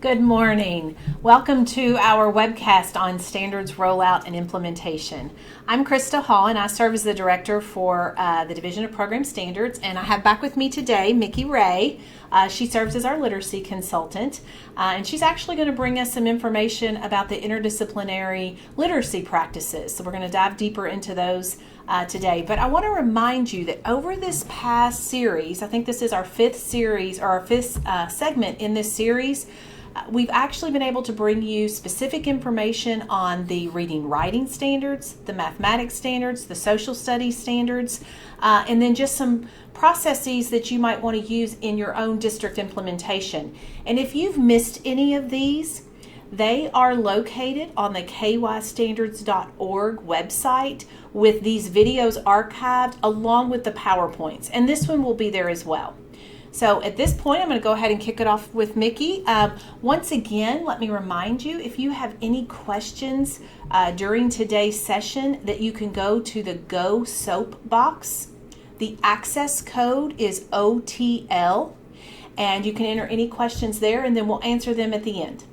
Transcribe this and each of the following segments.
Good morning. Welcome to our webcast on standards rollout and implementation. I'm Krista Hall and I serve as the director for the Division of Program Standards, and I have back with me today Mickey Ray. She serves as our literacy consultant, and she's actually going to bring us some information about the interdisciplinary literacy practices. So we're going to dive deeper into those today. But I want to remind you that over this past series, I think this is our fifth series or our fifth segment in this series, we've actually been able to bring you specific information on the reading writing standards, the mathematics standards, the social studies standards, and then just some processes that you might want to use in your own district implementation. And if you've missed any of these, they are located on the kystandards.org website with these videos archived along with the PowerPoints. And this one will be there as well. So at this point, I'm going to go ahead and kick it off with Mickey. Once again, let me remind you, if you have any questions during today's session, that you can go to the Go Soap box. The access code is OTL, and you can enter any questions there, and then we'll answer them at the end.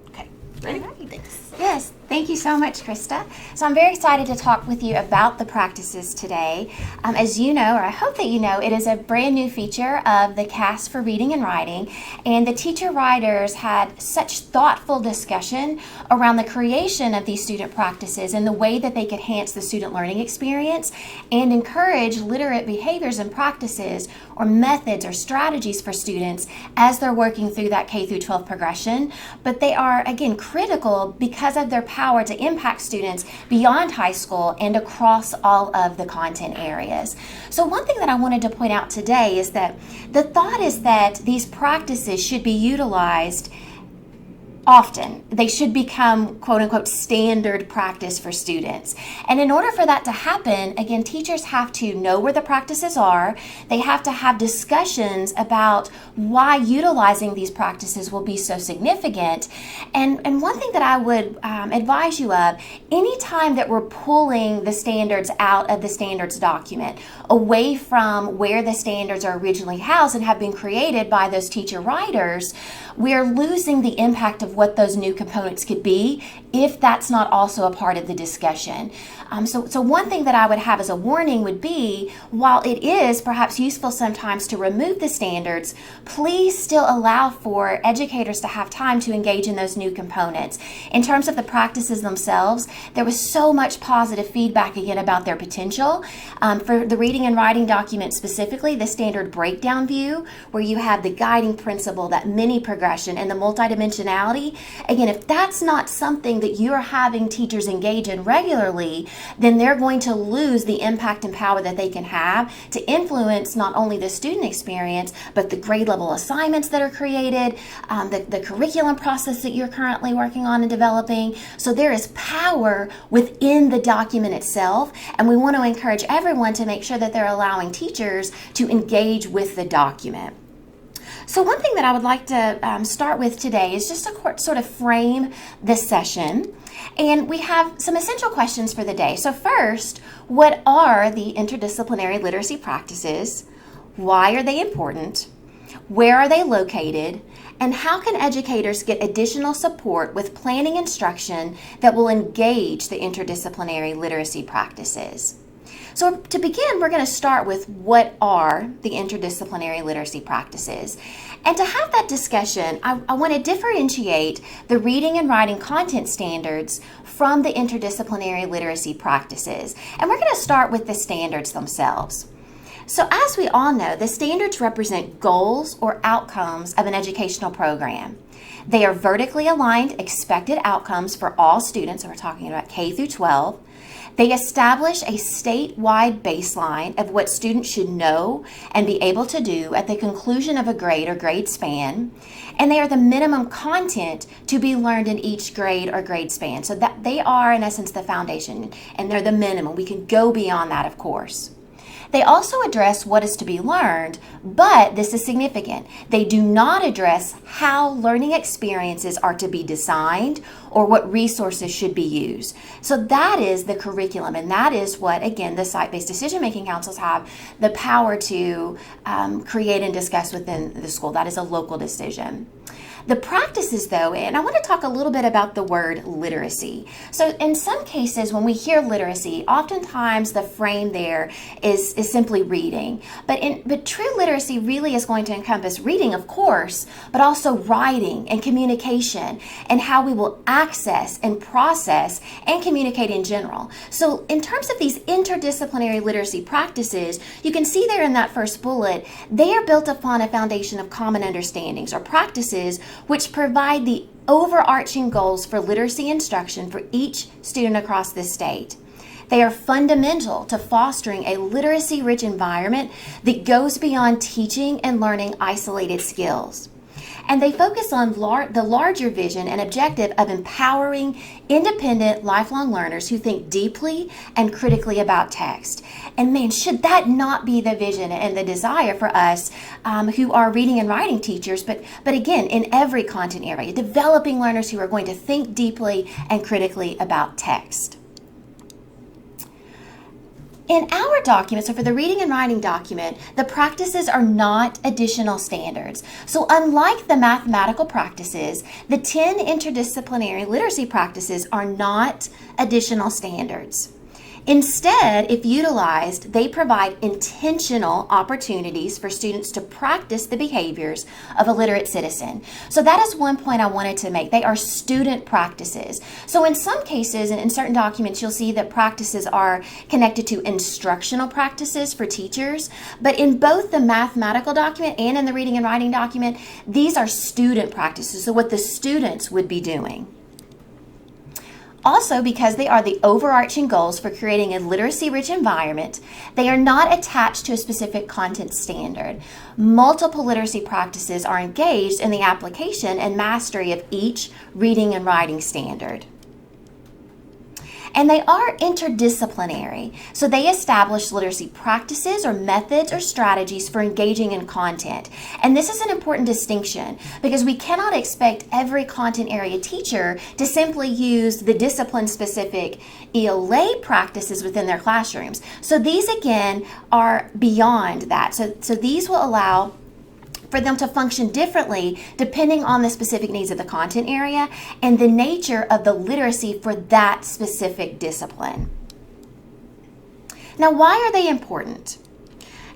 Okay, ready? All right. Thanks. Yes, thank you so much, Krista. So I'm very excited to talk with you about the practices today. As you know, or I hope that you know, it is a brand new feature of the CAS for Reading and Writing, and the teacher writers had such thoughtful discussion around the creation of these student practices and the way that they could enhance the student learning experience and encourage literate behaviors and practices or methods or strategies for students as they're working through that K through 12 progression. But they are, again, critical because of their power to impact students beyond high school and across all of the content areas. So one thing that I wanted to point out today is that the thought is that these practices should be utilized often. They should become, quote unquote, standard practice for students. And in order for that to happen, again, teachers have to know where the practices are. They have to have discussions about why utilizing these practices will be so significant. And one thing that I would advise you of, anytime that we're pulling the standards out of the standards document, away from where the standards are originally housed and have been created by those teacher writers, we're losing the impact of what those new components could be if that's not also a part of the discussion. So one thing that I would have as a warning would be, while it is perhaps useful sometimes to remove the standards, please still allow for educators to have time to engage in those new components. In terms of the practices themselves, there was so much positive feedback again about their potential. For the reading and writing document specifically, the standard breakdown view, where you have the guiding principle, that mini progression, and the multidimensionality. Again, if that's not something that you're having teachers engage in regularly, then they're going to lose the impact and power that they can have to influence not only the student experience, but the grade level assignments that are created, the curriculum process that you're currently working on and developing. So there is power within the document itself, and we want to encourage everyone to make sure that they're allowing teachers to engage with the document. So one thing that I would like to start with today is just to sort of frame this session. And we have some essential questions for the day. So first, what are the interdisciplinary literacy practices? Why are they important? Where are they located? And how can educators get additional support with planning instruction that will engage the interdisciplinary literacy practices? So to begin, we're going to start with what are the interdisciplinary literacy practices. And to have that discussion, I want to differentiate the reading and writing content standards from the interdisciplinary literacy practices. And we're going to start with the standards themselves. So as we all know, the standards represent goals or outcomes of an educational program. They are vertically aligned expected outcomes for all students, so we're talking about K through 12. They establish a statewide baseline of what students should know and be able to do at the conclusion of a grade or grade span, and they are the minimum content to be learned in each grade or grade span. So that they are, in essence, the foundation, and they're the minimum. We can go beyond that, of course. They also address what is to be learned, but this is significant. They do not address how learning experiences are to be designed or what resources should be used. So that is the curriculum, and that is what, again, the site-based decision-making councils have the power to create and discuss within the school. That is a local decision. The practices, though, and I want to talk a little bit about the word literacy. So in some cases, when we hear literacy, oftentimes the frame there is simply reading. But true literacy really is going to encompass reading, of course, but also writing and communication and how we will access and process and communicate in general. So in terms of these interdisciplinary literacy practices, you can see there in that first bullet, they are built upon a foundation of common understandings or practices which provide the overarching goals for literacy instruction for each student across the state. They are fundamental to fostering a literacy-rich environment that goes beyond teaching and learning isolated skills. And they focus on the larger vision and objective of empowering independent, lifelong learners who think deeply and critically about text. And man, should that not be the vision and the desire for us who are reading and writing teachers, but again, in every content area, developing learners who are going to think deeply and critically about text. In our document, so for the reading and writing document, the practices are not additional standards. So unlike the mathematical practices, the 10 interdisciplinary literacy practices are not additional standards. Instead, if utilized, they provide intentional opportunities for students to practice the behaviors of a literate citizen. So that is one point I wanted to make. They are student practices. So in some cases, and in certain documents, you'll see that practices are connected to instructional practices for teachers. But in both the mathematical document and in the reading and writing document, these are student practices. So what the students would be doing. Also, because they are the overarching goals for creating a literacy-rich environment, they are not attached to a specific content standard. Multiple literacy practices are engaged in the application and mastery of each reading and writing standard. And they are interdisciplinary, so they establish literacy practices or methods or strategies for engaging in content. And this is an important distinction because we cannot expect every content area teacher to simply use the discipline-specific ELA practices within their classrooms. So these, again, are beyond that. So these will allow for them to function differently depending on the specific needs of the content area and the nature of the literacy for that specific discipline. Now, why are they important?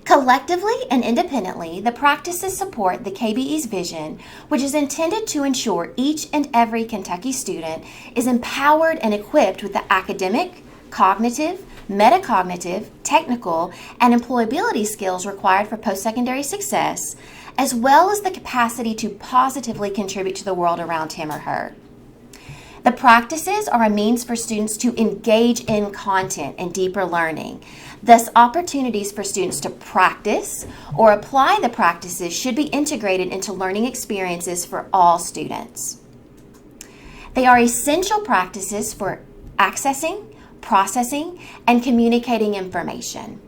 Collectively and independently, the practices support the KBE's vision, which is intended to ensure each and every Kentucky student is empowered and equipped with the academic, cognitive, metacognitive, technical, and employability skills required for post-secondary success, as well as the capacity to positively contribute to the world around him or her. The practices are a means for students to engage in content and deeper learning. Thus, opportunities for students to practice or apply the practices should be integrated into learning experiences for all students. They are essential practices for accessing, processing, and communicating information.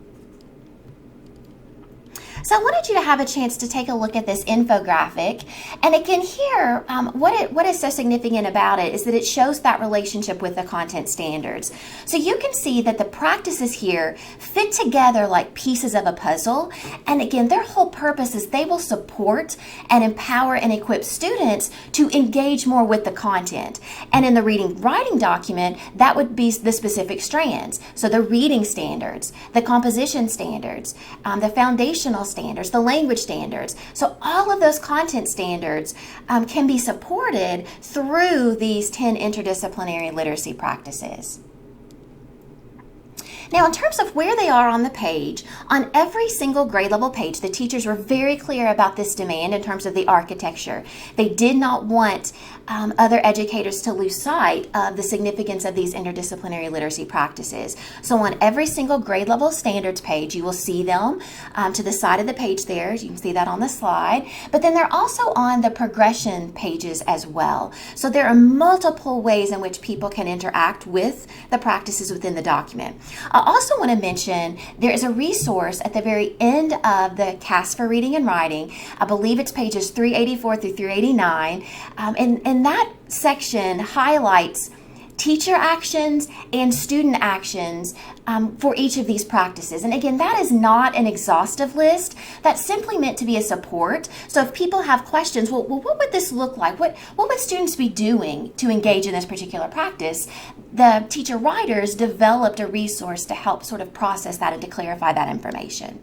So I wanted you to have a chance to take a look at this infographic. And again, here, what is so significant about it is that it shows that relationship with the content standards. So you can see that the practices here fit together like pieces of a puzzle. And again, their whole purpose is they will support and empower and equip students to engage more with the content. And in the reading writing document, that would be the specific strands. So the reading standards, the composition standards, the foundational standards, the language standards. So all of those content standards can be supported through these 10 interdisciplinary literacy practices. Now, in terms of where they are on the page, on every single grade level page, the teachers were very clear about this demand in terms of the architecture. They did not want other educators to lose sight of the significance of these interdisciplinary literacy practices. So on every single grade level standards page, you will see them to the side of the page there. You can see that on the slide. But then they're also on the progression pages as well. So there are multiple ways in which people can interact with the practices within the document. I also want to mention there is a resource at the very end of the CAS for Reading and Writing. I believe it's pages 384 through 389. And that section highlights teacher actions and student actions for each of these practices. And again, that is not an exhaustive list. That's simply meant to be a support. So if people have questions, well, what would this look like? What would students be doing to engage in this particular practice? The teacher writers developed a resource to help sort of process that and to clarify that information.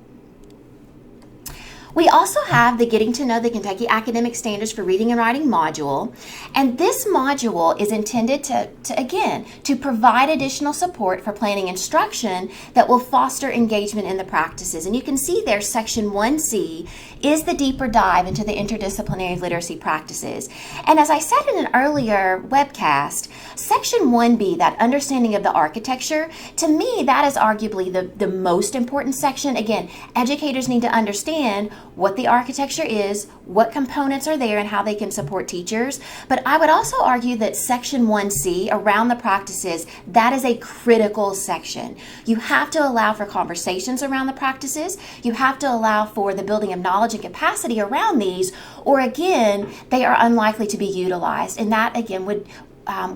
We also have the Getting to Know the Kentucky Academic Standards for Reading and Writing module, and this module is intended to provide additional support for planning instruction that will foster engagement in the practices. And you can see there, section 1C is the deeper dive into the interdisciplinary literacy practices. And as I said in an earlier webcast, section 1B, that understanding of the architecture, to me, that is arguably the most important section. Again, educators need to understand what the architecture is, what components are there, and how they can support teachers. But I would also argue that section 1C, around the practices, that is a critical section. You have to allow for conversations around the practices. You have to allow for the building of knowledge and capacity around these, or again, they are unlikely to be utilized. And that, again, would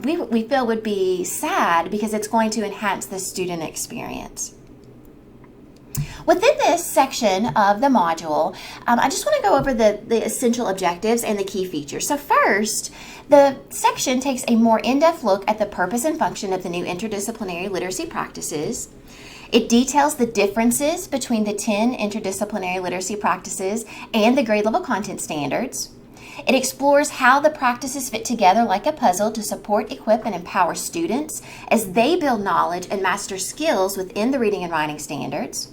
we feel would be sad because it's going to enhance the student experience. Within this section of the module, I just want to go over the essential objectives and the key features. So first, the section takes a more in-depth look at the purpose and function of the new interdisciplinary literacy practices. It details the differences between the 10 interdisciplinary literacy practices and the grade level content standards. It explores how the practices fit together like a puzzle to support, equip, and empower students as they build knowledge and master skills within the reading and writing standards.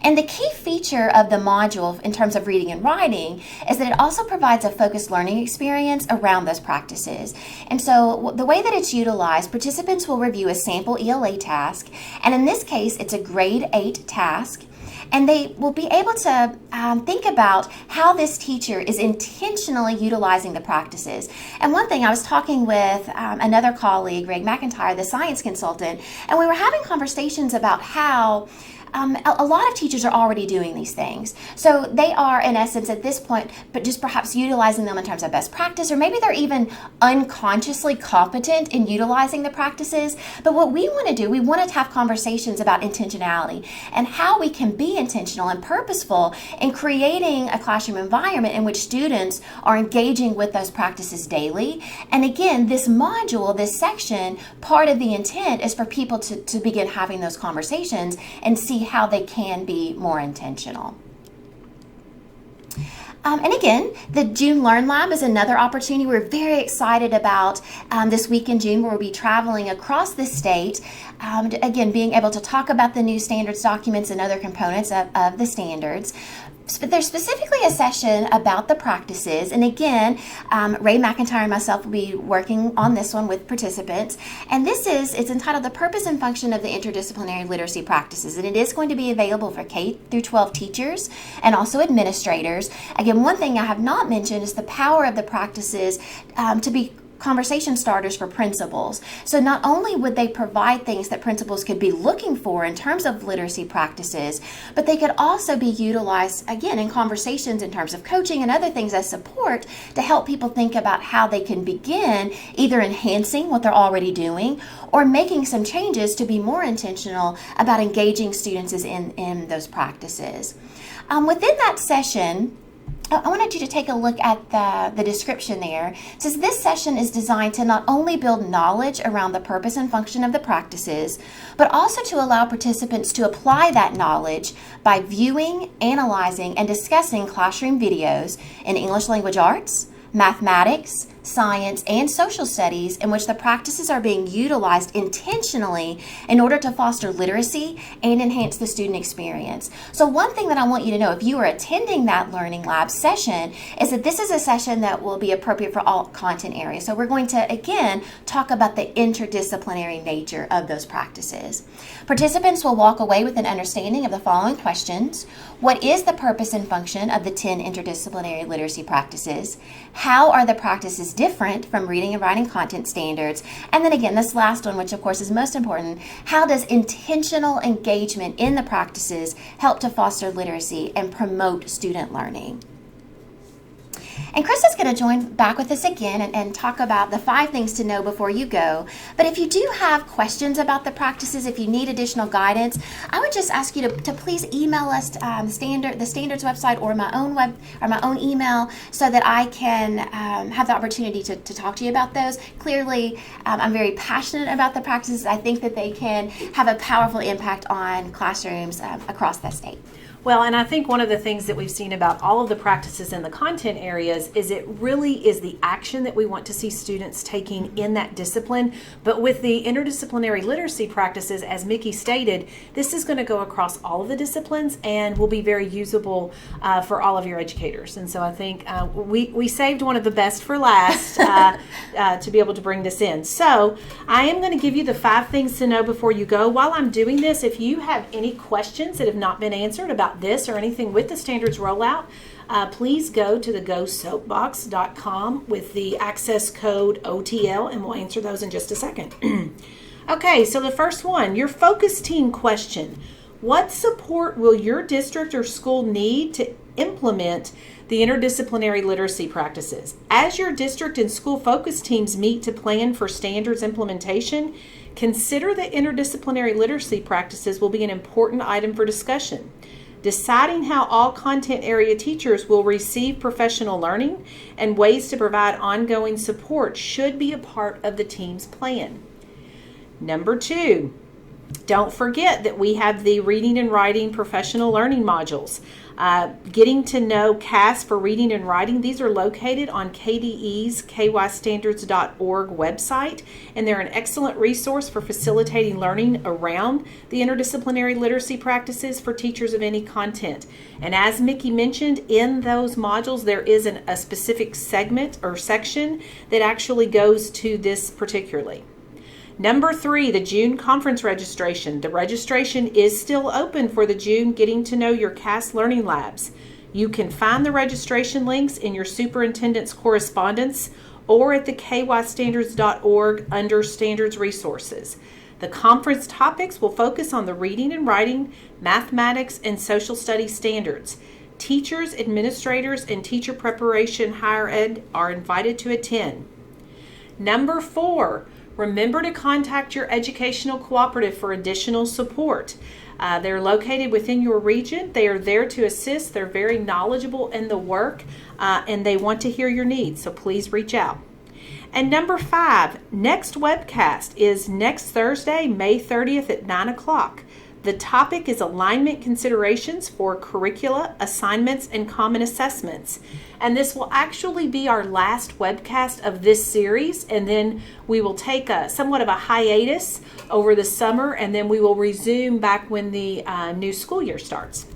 And the key feature of the module in terms of reading and writing is that it also provides a focused learning experience around those practices. And so the way that it's utilized, participants will review a sample ELA task, and in this case, it's a grade 8 task. And they will be able to think about how this teacher is intentionally utilizing the practices. And one thing, I was talking with another colleague, Greg McIntyre, the science consultant, and we were having conversations about how a lot of teachers are already doing these things. So they are, in essence, at this point, but just perhaps utilizing them in terms of best practice, or maybe they're even unconsciously competent in utilizing the practices. But what we want to do, we want to have conversations about intentionality and how we can be intentional and purposeful in creating a classroom environment in which students are engaging with those practices daily. And again, this module, this section, part of the intent is for people to begin having those conversations and see how they can be more intentional. And again, the June Learn Lab is another opportunity we're very excited about this week in June, where we'll be traveling across the state, again, being able to talk about the new standards documents and other components of the standards. But there's specifically a session about the practices, and again, Ray McIntyre and myself will be working on this one with participants, and it's entitled The Purpose and Function of the Interdisciplinary Literacy Practices, and it is going to be available for K through 12 teachers and also administrators. Again, one thing I have not mentioned is the power of the practices to be conversation starters for principals. So not only would they provide things that principals could be looking for in terms of literacy practices, but they could also be utilized, again, in conversations in terms of coaching and other things as support to help people think about how they can begin either enhancing what they're already doing or making some changes to be more intentional about engaging students in those practices. Within that session, I wanted you to take a look at the description there. It says this session is designed to not only build knowledge around the purpose and function of the practices, but also to allow participants to apply that knowledge by viewing, analyzing, and discussing classroom videos in English language arts, mathematics, science, and social studies in which the practices are being utilized intentionally in order to foster literacy and enhance the student experience. So one thing that I want you to know, if you are attending that Learning Lab session, is that this is a session that will be appropriate for all content areas. So we're going to, again, talk about the interdisciplinary nature of those practices. Participants will walk away with an understanding of the following questions. What is the purpose and function of the 10 interdisciplinary literacy practices? How are the practices different from reading and writing content standards? And then again, this last one, which of course is most important, how does intentional engagement in the practices help to foster literacy and promote student learning? And Krista's going to join back with us again and talk about the 5 things to know before you go. But if you do have questions about the practices, if you need additional guidance, I would just ask you to please email us the Standards website or my own email, so that I can have the opportunity to talk to you about those. Clearly, I'm very passionate about the practices. I think that they can have a powerful impact on classrooms across the state. Well, and I think one of the things that we've seen about all of the practices in the content areas is it really is the action that we want to see students taking in that discipline. But with the interdisciplinary literacy practices, as Mickey stated, this is going to go across all of the disciplines and will be very usable for all of your educators. And so I think we saved one of the best for last to be able to bring this in. So I am going to give you the 5 things to know before you go. While I'm doing this, if you have any questions that have not been answered about this or anything with the standards rollout, please go to the gosoapbox.com with the access code OTL, and we'll answer those in just a second. Okay, so the first one, your focus team question. What support will your district or school need to implement the interdisciplinary literacy practices? As your district and school focus teams meet to plan for standards implementation, consider that interdisciplinary literacy practices will be an important item for discussion. Deciding how all content area teachers will receive professional learning and ways to provide ongoing support should be a part of the team's plan. Number 2, don't forget that we have the reading and writing professional learning modules. Getting to know CAS for reading and writing, these are located on KDE's kystandards.org website, and they're an excellent resource for facilitating learning around the interdisciplinary literacy practices for teachers of any content. And as Mickey mentioned, in those modules there is a specific segment or section that actually goes to this particularly. Number 3, the June conference registration. The registration is still open for the June Getting to Know Your CAS Learning Labs. You can find the registration links in your superintendent's correspondence or at the kystandards.org under Standards Resources. The conference topics will focus on the reading and writing, mathematics, and social studies standards. Teachers, administrators, and teacher preparation higher ed are invited to attend. Number 4, remember to contact your educational cooperative for additional support. They're located within your region. They are there to assist. They're very knowledgeable in the work, and they want to hear your needs, so please reach out. And number 5, next webcast is next Thursday, May 30th at 9 o'clock. The topic is alignment considerations for curricula, assignments, and common assessments. And this will actually be our last webcast of this series, and then we will take somewhat of a hiatus over the summer, and then we will resume back when the new school year starts.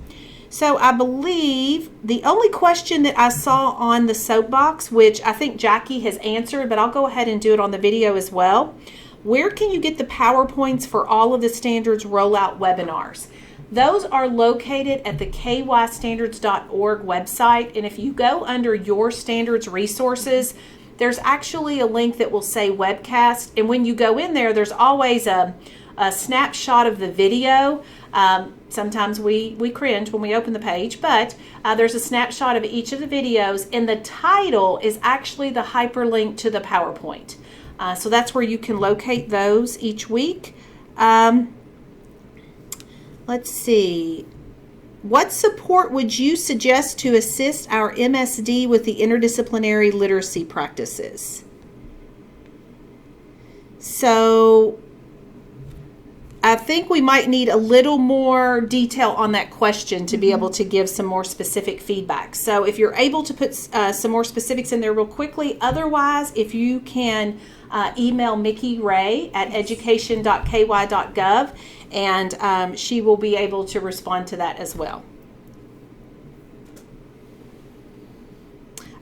So I believe the only question that I saw on the soapbox, which I think Jackie has answered, but I'll go ahead and do it on the video as well. Where can you get the PowerPoints for all of the standards rollout webinars? Those are located at the kystandards.org website, and if you go under your standards resources, there's actually a link that will say webcast, and when you go in there, there's always a snapshot of the video. Sometimes we cringe when we open the page, but there's a snapshot of each of the videos, and the title is actually the hyperlink to the PowerPoint. So that's where you can locate those each week. Let's see. What support would you suggest to assist our MSD with the interdisciplinary literacy practices? So I think we might need a little more detail on that question to be able to give some more specific feedback. So if you're able to put some more specifics in there real quickly, otherwise if you can email Mickey Ray at education.ky.gov, and she will be able to respond to that as well.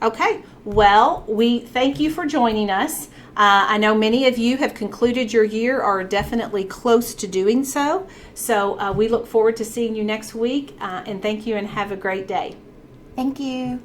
Okay, well, we thank you for joining us. I know many of you have concluded your year or are definitely close to doing so. So we look forward to seeing you next week, and thank you and have a great day. Thank you.